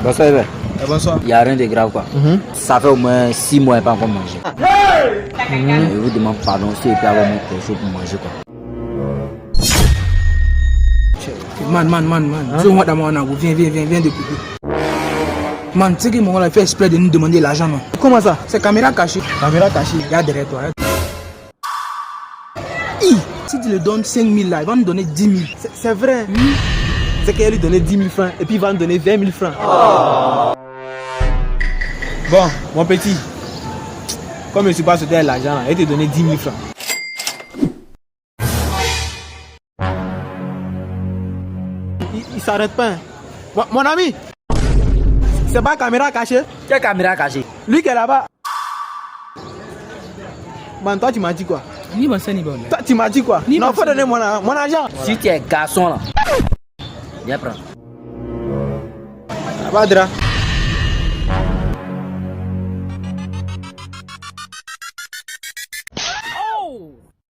Bonsoir. Bonsoir. Il n'y a rien de grave quoi. Ça fait au moins 6 mois et pas encore mangé. Je vous demande pardon si il peut avoir quelque chose pour manger quoi. Man. Je vois dans mon angle. Viens de couper. Man, tu sais que mon gars a fait exprès de nous demander l'argent, non? Comment ça? C'est caméra cachée. Caméra cachée. Regarde derrière toi. Si tu lui donnes 5 000 là, il va nous donner 10 000. C'est vrai. C'est qu'elle lui donnait 10 000 francs et puis il va nous donner 20 000 francs. Bon, mon petit, comme je ne suis pas sauté à l'argent, il te donné 10 000 francs. Il s'arrête pas. Mon ami, c'est pas caméra cachée. Quelle caméra cachée? Lui qui est là-bas. Man, toi tu m'as dit quoi? Toi tu m'as dit quoi? Non, faut donner mon argent. Si tu es garçon là, viens prendre. Badra.